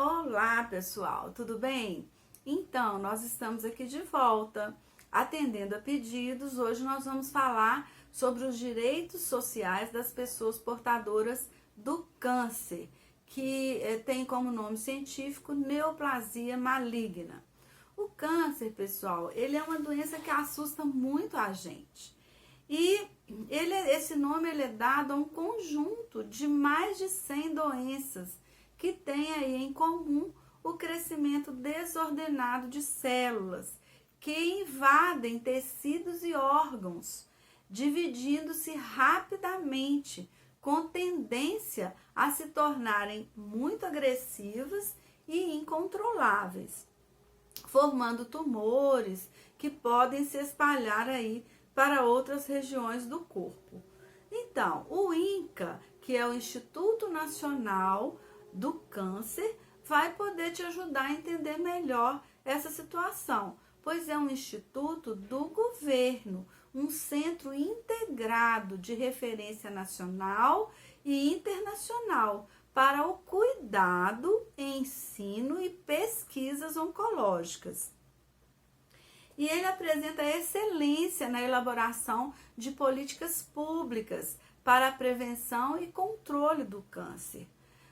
Olá, pessoal, tudo bem? Então, nós estamos aqui de volta, atendendo a pedidos. Hoje nós vamos falar sobre os direitos sociais das pessoas portadoras do câncer, que tem como nome científico neoplasia maligna. O câncer, pessoal, ele é uma doença que assusta muito a gente. E esse nome é dado a um conjunto de mais de 100 doenças que tem aí em comum o crescimento desordenado de células que invadem tecidos e órgãos, dividindo-se rapidamente, com tendência a se tornarem muito agressivas e incontroláveis, formando tumores que podem se espalhar aí para outras regiões do corpo. Então, o INCA, que é o Instituto Nacional do Câncer, vai poder te ajudar a entender melhor essa situação, pois é um instituto do governo, um centro integrado de referência nacional e internacional para o cuidado, ensino e pesquisas oncológicas. E ele apresenta excelência na elaboração de políticas públicas para a prevenção e controle do câncer.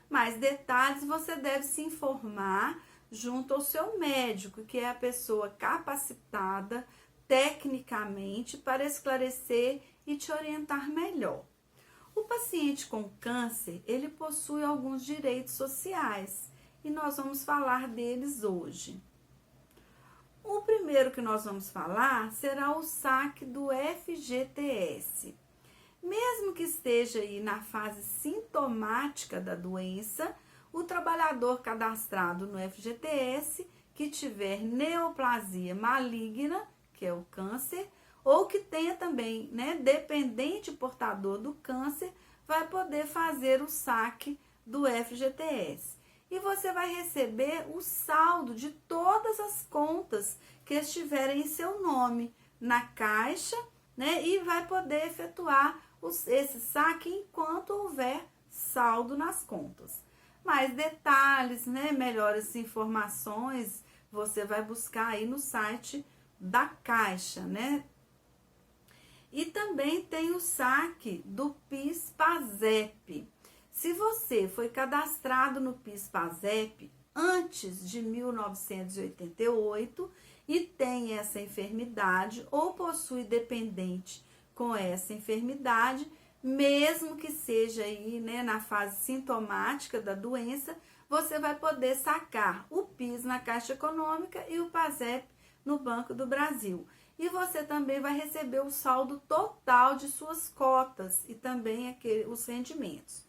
Mais detalhes você deve se informar junto ao seu médico, que é a pessoa capacitada tecnicamente para esclarecer e te orientar melhor. O paciente com câncer, ele possui alguns direitos sociais e nós vamos falar deles hoje. O primeiro que nós vamos falar será o saque do FGTS. Mesmo que esteja aí na fase sintomática da doença, o trabalhador cadastrado no FGTS que tiver neoplasia maligna, que é o câncer, ou que tenha também, dependente portador do câncer, vai poder fazer o saque do FGTS. E você vai receber o saldo de todas as contas que estiverem em seu nome na caixa, e vai poder efetuar esse saque enquanto houver saldo nas contas. Mais detalhes, melhores informações, você vai buscar aí no site da Caixa, E também tem o saque do PIS/PASEP. Se você foi cadastrado no PIS/PASEP antes de 1988 e tem essa enfermidade ou possui dependente com essa enfermidade, mesmo que seja aí, na fase sintomática da doença, você vai poder sacar o PIS na Caixa Econômica e o PASEP no Banco do Brasil. E você também vai receber o saldo total de suas cotas e também os rendimentos.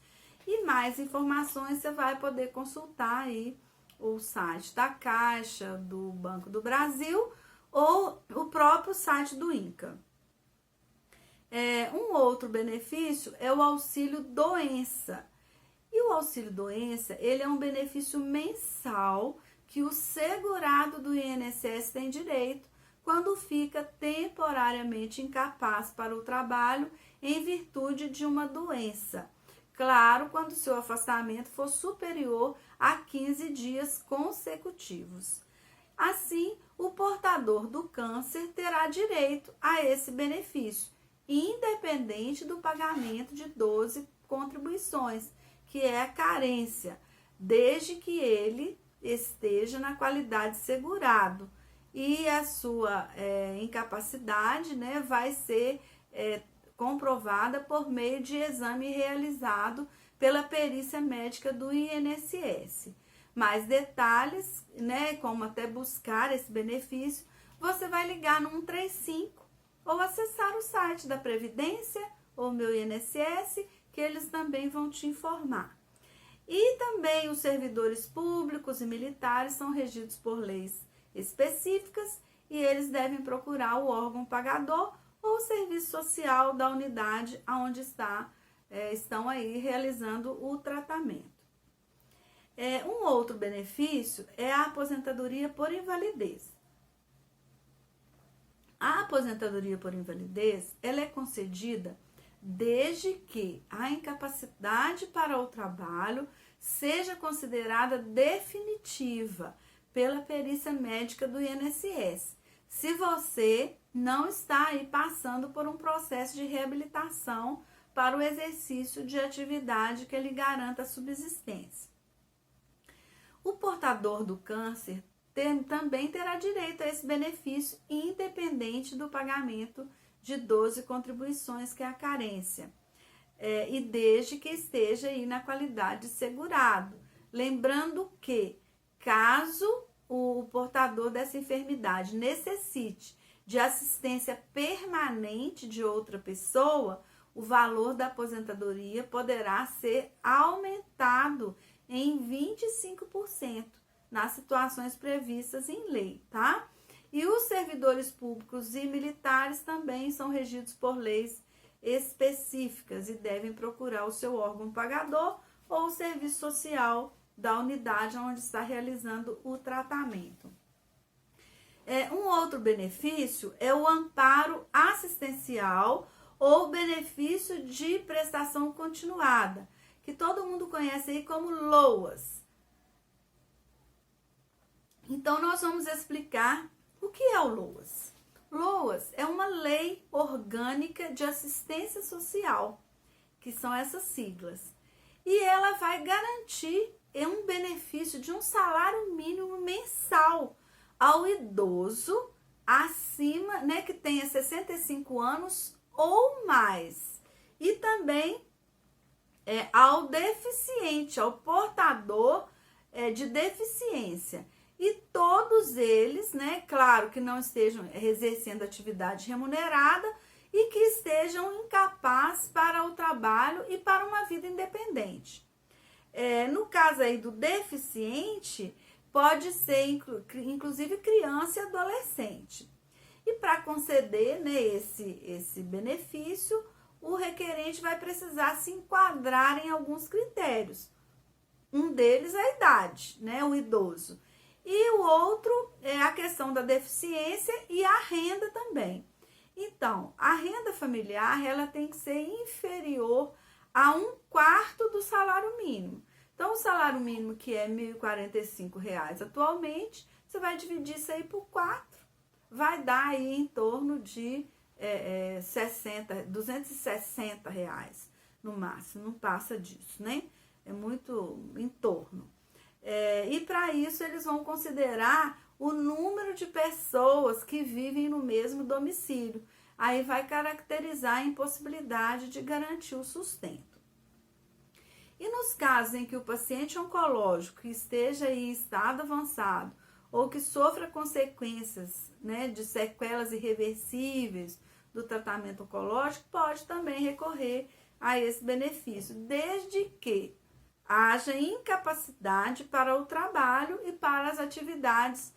E mais informações você vai poder consultar aí o site da Caixa, do Banco do Brasil ou o próprio site do INCA. Um outro benefício é o auxílio doença. E o auxílio doença, ele é um benefício mensal que o segurado do INSS tem direito quando fica temporariamente incapaz para o trabalho em virtude de uma doença. Claro, quando seu afastamento for superior a 15 dias consecutivos. Assim, o portador do câncer terá direito a esse benefício, independente do pagamento de 12 contribuições, que é a carência, desde que ele esteja na qualidade segurado. E a sua incapacidade, vai ser comprovada por meio de exame realizado pela perícia médica do INSS. Mais detalhes, como até buscar esse benefício, você vai ligar no 135 ou acessar o site da Previdência ou meu INSS, que eles também vão te informar. E também os servidores públicos e militares são regidos por leis específicas e eles devem procurar o órgão pagador ou o serviço social da unidade onde estão aí realizando o tratamento. Um outro benefício é a aposentadoria por invalidez. A aposentadoria por invalidez, ela é concedida desde que a incapacidade para o trabalho seja considerada definitiva pela perícia médica do INSS, se você não está aí passando por um processo de reabilitação para o exercício de atividade que lhe garanta a subsistência. O portador do câncer também terá direito a esse benefício, independente do pagamento de 12 contribuições, que é a carência, e desde que esteja aí na qualidade de segurado. Lembrando que, caso o portador dessa enfermidade necessite de assistência permanente de outra pessoa, o valor da aposentadoria poderá ser aumentado em 25% nas situações previstas em lei, tá? E os servidores públicos e militares também são regidos por leis específicas e devem procurar o seu órgão pagador ou o serviço social da unidade onde está realizando o tratamento. Um outro benefício é o amparo assistencial ou benefício de prestação continuada, que todo mundo conhece aí como LOAS. Então, nós vamos explicar o que é o LOAS. LOAS é uma lei orgânica de assistência social, que são essas siglas. E ela vai garantir um benefício de um salário mínimo mensal ao idoso acima, que tenha 65 anos ou mais. E também ao deficiente, ao portador de deficiência. E todos eles, claro que não estejam exercendo atividade remunerada e que estejam incapazes para o trabalho e para uma vida independente. No caso aí do deficiente, pode ser inclusive criança e adolescente. E para conceder esse benefício, o requerente vai precisar se enquadrar em alguns critérios. Um deles é a idade, o idoso. E o outro é a questão da deficiência e a renda também. Então, a renda familiar, ela tem que ser inferior a 1/4 do salário mínimo. Então, o salário mínimo, que é R$ 1.045 atualmente, você vai dividir isso aí por 4. Vai dar aí em torno de R$260 no máximo, não passa disso, É muito em torno. E para isso eles vão considerar o número de pessoas que vivem no mesmo domicílio. Aí vai caracterizar a impossibilidade de garantir o sustento. E nos casos em que o paciente oncológico esteja em estado avançado ou que sofra consequências de sequelas irreversíveis do tratamento oncológico, pode também recorrer a esse benefício, desde que haja incapacidade para o trabalho e para as atividades,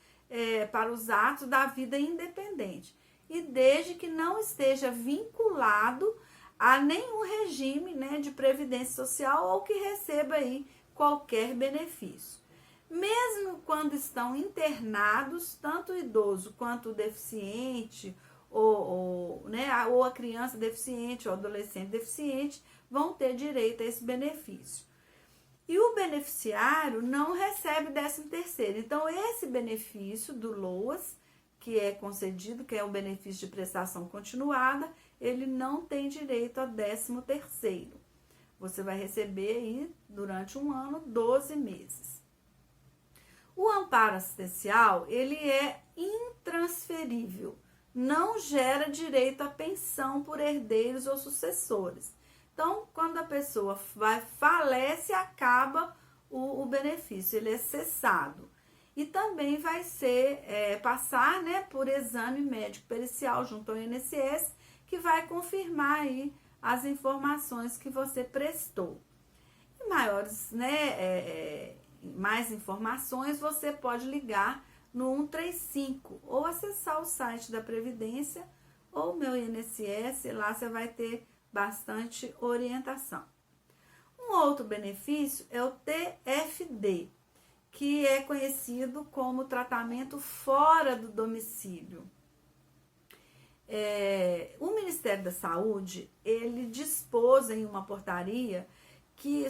para os atos da vida independente. E desde que não esteja vinculado a nenhum regime de previdência social ou que receba aí qualquer benefício. Mesmo quando estão internados, tanto o idoso quanto o deficiente, ou a criança deficiente ou adolescente deficiente, vão ter direito a esse benefício. E o beneficiário não recebe 13º. Então, esse benefício do LOAS, que é concedido, que é o benefício de prestação continuada, ele não tem direito a 13º. Você vai receber aí, durante um ano, 12 meses. O amparo assistencial, ele é intransferível. Não gera direito à pensão por herdeiros ou sucessores. Então, quando a pessoa falece, acaba o benefício, ele é cessado. E também vai ser passar por exame médico pericial junto ao INSS, que vai confirmar aí as informações que você prestou. E mais informações, você pode ligar no 135 ou acessar o site da Previdência ou meu INSS, lá você vai ter bastante orientação. Um outro benefício é o TFD, que é conhecido como tratamento fora do domicílio. O Ministério da Saúde, ele dispôs em uma portaria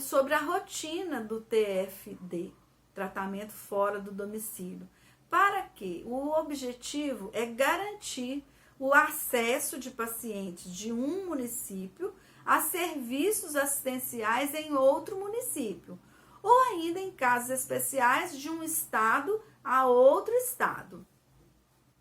sobre a rotina do TFD, tratamento fora do domicílio. Para quê? O objetivo é garantir o acesso de pacientes de um município a serviços assistenciais em outro município, ou ainda em casos especiais de um estado a outro estado.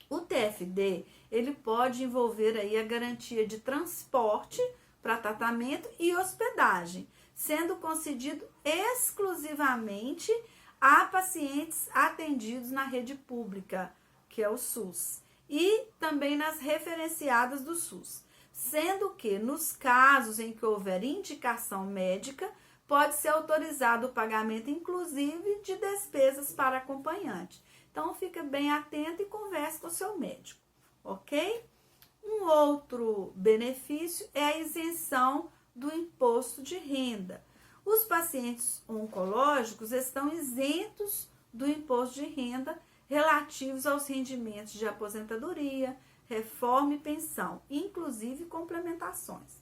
O TFD, ele pode envolver aí a garantia de transporte para tratamento e hospedagem, sendo concedido exclusivamente a pacientes atendidos na rede pública, que é o SUS, e também nas referenciadas do SUS, sendo que nos casos em que houver indicação médica, pode ser autorizado o pagamento, inclusive, de despesas para acompanhante. Então, fica bem atento e converse com o seu médico, ok? Um outro benefício é a isenção do imposto de renda. Os pacientes oncológicos estão isentos do imposto de renda relativos aos rendimentos de aposentadoria, reforma e pensão, inclusive complementações.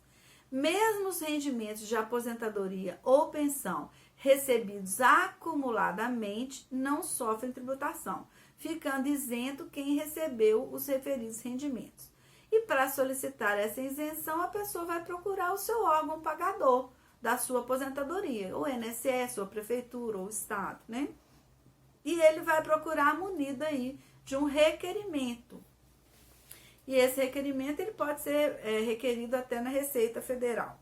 Mesmo os rendimentos de aposentadoria ou pensão recebidos acumuladamente não sofrem tributação, ficando isento quem recebeu os referidos rendimentos. E para solicitar essa isenção, a pessoa vai procurar o seu órgão pagador da sua aposentadoria, o INSS, ou a prefeitura, ou o estado, né? E ele vai procurar munido aí de um requerimento. E esse requerimento ele pode ser requerido até na Receita Federal.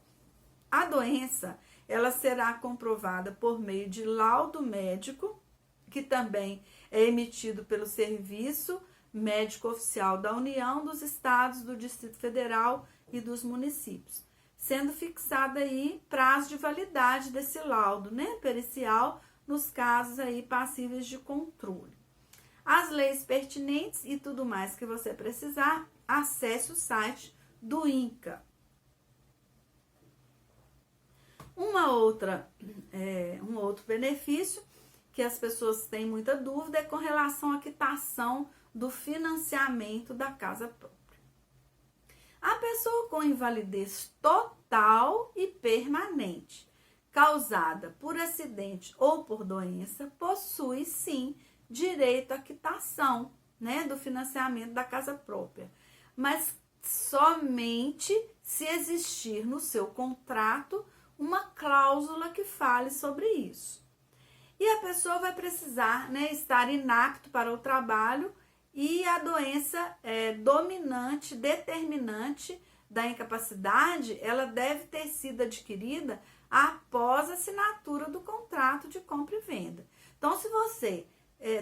A doença, ela será comprovada por meio de laudo médico, que também é emitido pelo Serviço Médico Oficial da União, dos Estados, do Distrito Federal e dos municípios, sendo fixado aí prazo de validade desse laudo, né, pericial, nos casos aí passíveis de controle. As leis pertinentes e tudo mais que você precisar, acesse o site do INCA. Um outro benefício que as pessoas têm muita dúvida é com relação à quitação do financiamento da casa própria. A pessoa com invalidez total e permanente, causada por acidente ou por doença, possui sim direito à quitação, né, do financiamento da casa própria, mas somente se existir no seu contrato uma cláusula que fale sobre isso. E a pessoa vai precisar, né, estar inapto para o trabalho e a doença dominante, determinante da incapacidade, ela deve ter sido adquirida após a assinatura do contrato de compra e venda. Então, se você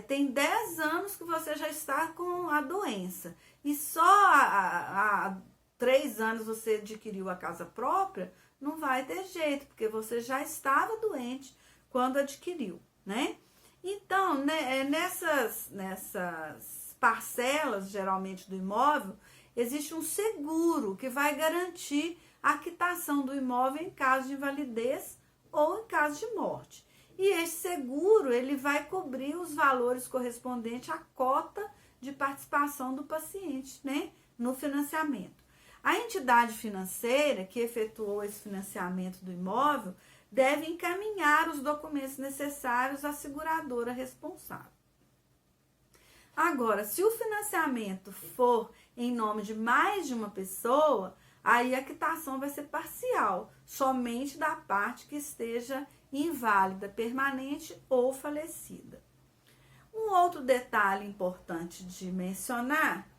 tem 10 anos que você já está com a doença e só há 3 anos você adquiriu a casa própria, não vai ter jeito, porque você já estava doente quando adquiriu, né? Então, né, nessas parcelas, geralmente do imóvel, existe um seguro que vai garantir a quitação do imóvel em caso de invalidez ou em caso de morte. E esse seguro, ele vai cobrir os valores correspondentes à cota de participação do paciente, né, no financiamento. A entidade financeira que efetuou esse financiamento do imóvel deve encaminhar os documentos necessários à seguradora responsável. Agora, se o financiamento for em nome de mais de uma pessoa, aí a quitação vai ser parcial, somente da parte que esteja inválida, permanente ou falecida. Um outro detalhe importante de mencionar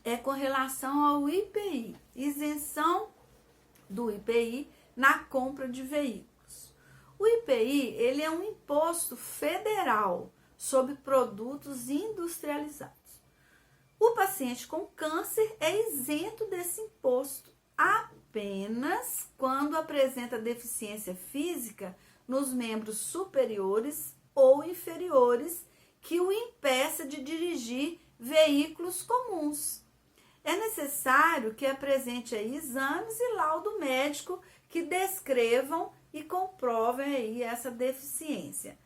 é com relação ao IPI, isenção do IPI na compra de veículos. O IPI, ele é um imposto federal sobre produtos industrializados. O paciente com câncer é isento desse imposto apenas quando apresenta deficiência física nos membros superiores ou inferiores que o impeça de dirigir veículos comuns. É necessário que apresente aí exames e laudo médico que descrevam e comprovem aí essa deficiência.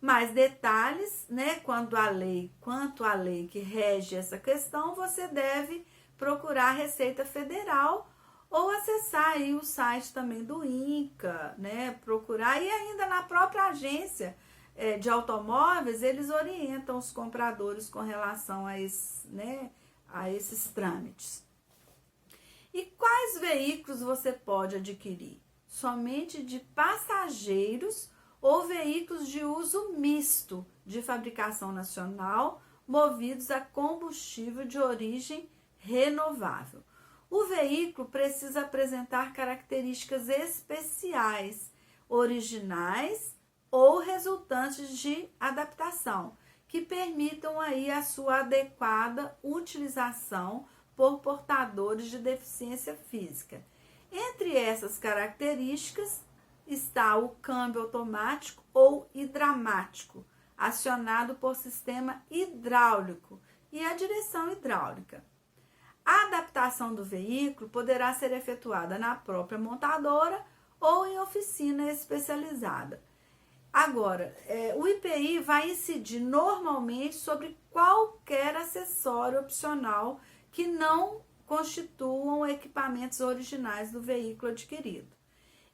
Mais detalhes, né, quanto à lei que rege essa questão, você deve procurar a Receita Federal ou acessar aí o site também do INCA, né? Procurar, e ainda na própria agência de automóveis, eles orientam os compradores com relação a esses trâmites. E quais veículos você pode adquirir? Somente de passageiros ou veículos de uso misto de fabricação nacional, movidos a combustível de origem renovável. O veículo precisa apresentar características especiais, originais ou resultantes de adaptação, que permitam aí a sua adequada utilização por portadores de deficiência física. Entre essas características está o câmbio automático ou hidramático, acionado por sistema hidráulico, e a direção hidráulica. A adaptação do veículo poderá ser efetuada na própria montadora ou em oficina especializada. Agora, o IPI vai incidir normalmente sobre qualquer acessório opcional que não constituam equipamentos originais do veículo adquirido.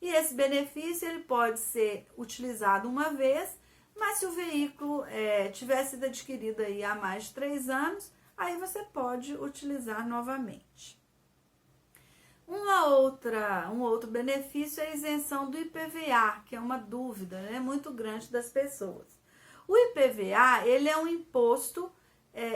E esse benefício ele pode ser utilizado uma vez, mas se o veículo tiver sido adquirido aí há mais de 3 anos, aí você pode utilizar novamente. Um outro benefício é a isenção do IPVA, que é uma dúvida, né, muito grande das pessoas. O IPVA ele é um imposto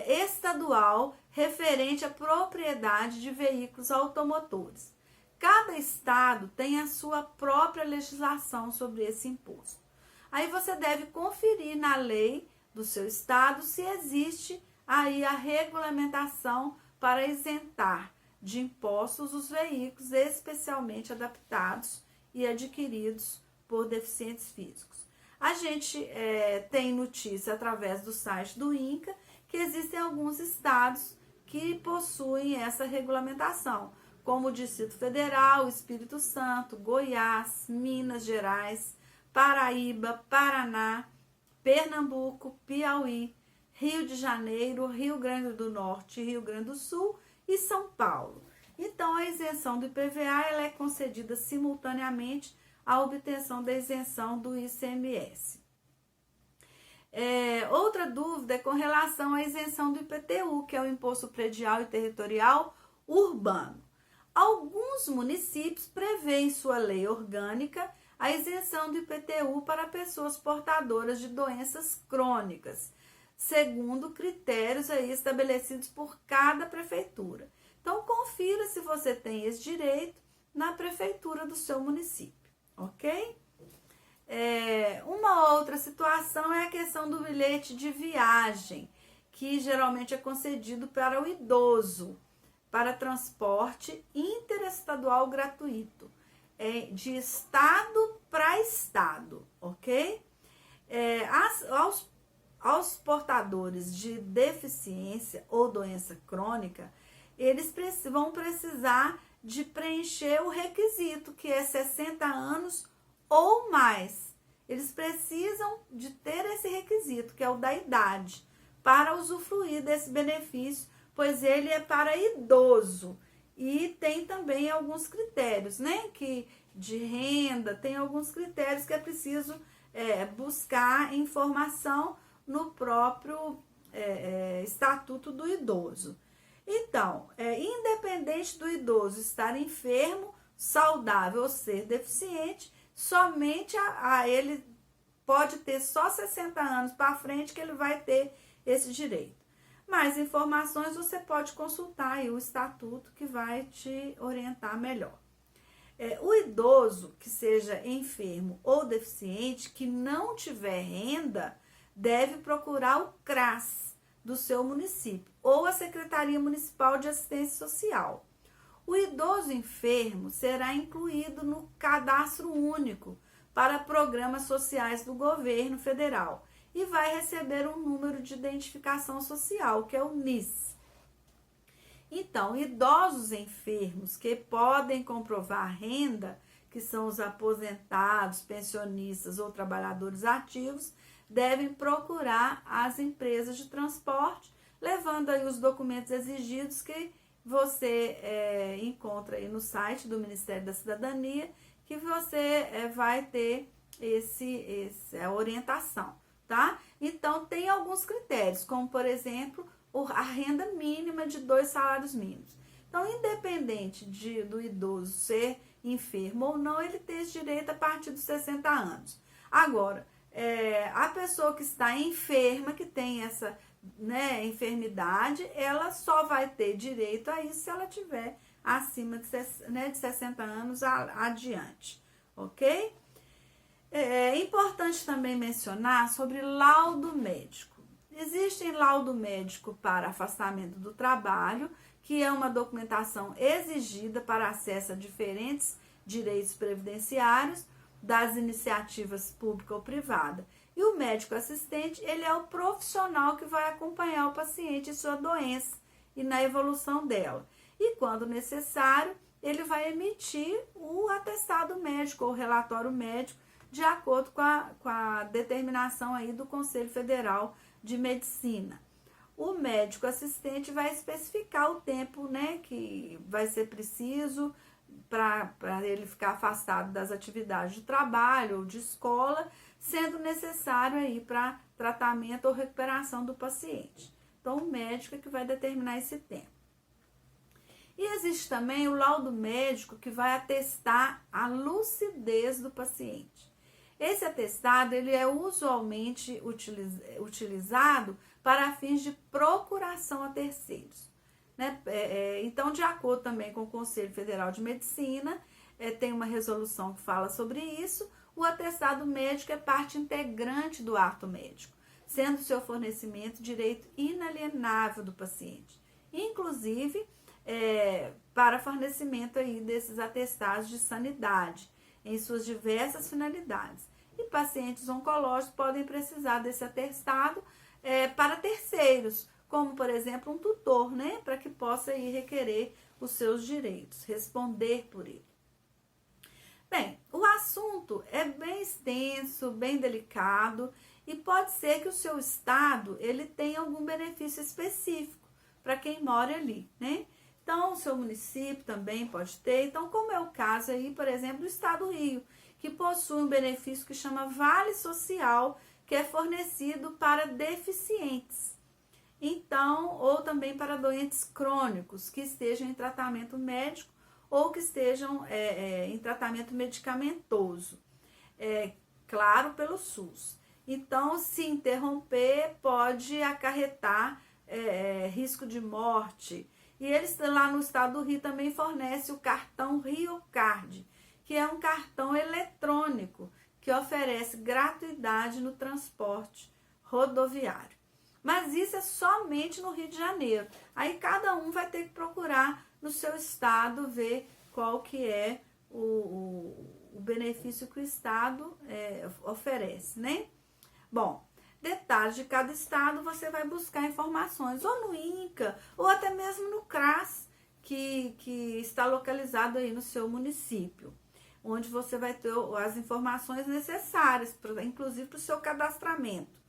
estadual referente à propriedade de veículos automotores. Cada estado tem a sua própria legislação sobre esse imposto. Aí você deve conferir na lei do seu estado se existe aí a regulamentação para isentar de impostos os veículos especialmente adaptados e adquiridos por deficientes físicos. A gente tem notícia através do site do INCA que existem alguns estados que possuem essa regulamentação, como o Distrito Federal, Espírito Santo, Goiás, Minas Gerais, Paraíba, Paraná, Pernambuco, Piauí, Rio de Janeiro, Rio Grande do Norte, Rio Grande do Sul e São Paulo. Então, a isenção do IPVA ela é concedida simultaneamente à obtenção da isenção do ICMS. Outra dúvida é com relação à isenção do IPTU, que é o Imposto Predial e Territorial Urbano. Alguns municípios prevêem em sua lei orgânica a isenção do IPTU para pessoas portadoras de doenças crônicas, segundo critérios aí estabelecidos por cada prefeitura. Então, confira se você tem esse direito na prefeitura do seu município, ok? Uma outra situação é a questão do bilhete de viagem, que geralmente é concedido para o idoso, para transporte interestadual gratuito, de estado para estado, ok? Aos portadores de deficiência ou doença crônica, eles vão precisar de preencher o requisito, que é 60 anos ou mais. Eles precisam de ter esse requisito, que é o da idade, para usufruir desse benefício, pois ele é para idoso. E tem também alguns critérios, né? Que de renda, tem alguns critérios que é preciso buscar informação no próprio Estatuto do Idoso. Então, independente do idoso estar enfermo, saudável ou ser deficiente, somente ele pode ter só 60 anos para frente que ele vai ter esse direito. Mais informações você pode consultar aí o estatuto que vai te orientar melhor. O idoso que seja enfermo ou deficiente, que não tiver renda, deve procurar o CRAS do seu município ou a Secretaria Municipal de Assistência Social. O idoso enfermo será incluído no Cadastro Único para programas sociais do governo federal e vai receber um número de identificação social, que é o NIS. Então, idosos enfermos que podem comprovar renda, que são os aposentados, pensionistas ou trabalhadores ativos, devem procurar as empresas de transporte, levando aí os documentos exigidos que você encontra aí no site do Ministério da Cidadania, que você vai ter essa orientação, tá? Então, tem alguns critérios, como, por exemplo, a renda mínima de 2 salários mínimos. Então, independente do idoso ser enfermo ou não, ele tem esse direito a partir dos 60 anos. Agora, a pessoa que está enferma, que tem essa enfermidade, ela só vai ter direito a isso se ela tiver acima de 60 anos adiante, ok? É importante também mencionar sobre laudo médico. Existe laudo médico para afastamento do trabalho, que é uma documentação exigida para acesso a diferentes direitos previdenciários das iniciativas pública ou privada. E o médico assistente, ele é o profissional que vai acompanhar o paciente em sua doença e na evolução dela. E quando necessário, ele vai emitir o atestado médico ou relatório médico de acordo com a determinação aí do Conselho Federal de Medicina. O médico assistente vai especificar o tempo, que vai ser preciso para ele ficar afastado das atividades de trabalho ou de escola, sendo necessário aí para tratamento ou recuperação do paciente. Então, o médico é que vai determinar esse tempo. E existe também o laudo médico que vai atestar a lucidez do paciente. Esse atestado ele é usualmente utilizado para fins de procuração a terceiros. Então, de acordo também com o Conselho Federal de Medicina, tem uma resolução que fala sobre isso, o atestado médico é parte integrante do ato médico, sendo seu fornecimento direito inalienável do paciente, inclusive para fornecimento aí desses atestados de sanidade, em suas diversas finalidades. E pacientes oncológicos podem precisar desse atestado para terceiros, como, por exemplo, um tutor, para que possa ir requerer os seus direitos, responder por ele. Bem, o assunto é bem extenso, bem delicado, e pode ser que o seu estado ele tenha algum benefício específico para quem mora ali, Então, o seu município também pode ter. Então, como é o caso aí, por exemplo, do Estado do Rio, que possui um benefício que chama Vale Social, que é fornecido para deficientes. Então, ou também para doentes crônicos que estejam em tratamento médico ou que estejam em tratamento medicamentoso, claro, pelo SUS. Então, se interromper, pode acarretar risco de morte. E eles lá no Estado do Rio também fornecem o cartão RioCard, que é um cartão eletrônico que oferece gratuidade no transporte rodoviário. Mas isso é somente no Rio de Janeiro. Aí cada um vai ter que procurar no seu estado, ver qual que é o benefício que o estado oferece, Bom, detalhes de cada estado você vai buscar informações ou no INCA ou até mesmo no CRAS, que está localizado aí no seu município, onde você vai ter as informações necessárias, inclusive para o seu cadastramento.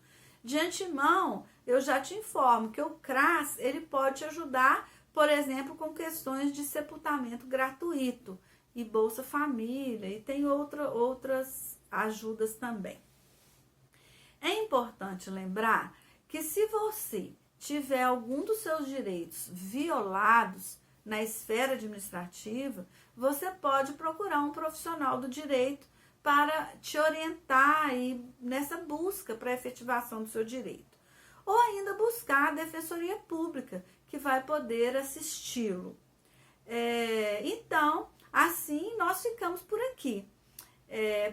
De antemão, eu já te informo que o CRAS ele pode te ajudar, por exemplo, com questões de sepultamento gratuito e Bolsa Família, e tem outras ajudas também. É importante lembrar que se você tiver algum dos seus direitos violados na esfera administrativa, você pode procurar um profissional do direito para te orientar aí nessa busca para a efetivação do seu direito. Ou ainda buscar a Defensoria Pública, que vai poder assisti-lo. Então, assim nós ficamos por aqui.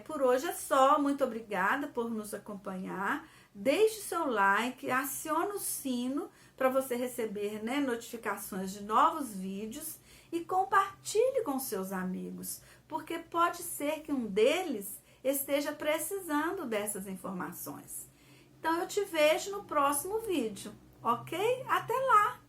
Por hoje é só. Muito obrigada por nos acompanhar. Deixe seu like, acione o sino para você receber notificações de novos vídeos e compartilhe com seus amigos, porque pode ser que um deles esteja precisando dessas informações. Então eu te vejo no próximo vídeo, ok? Até lá!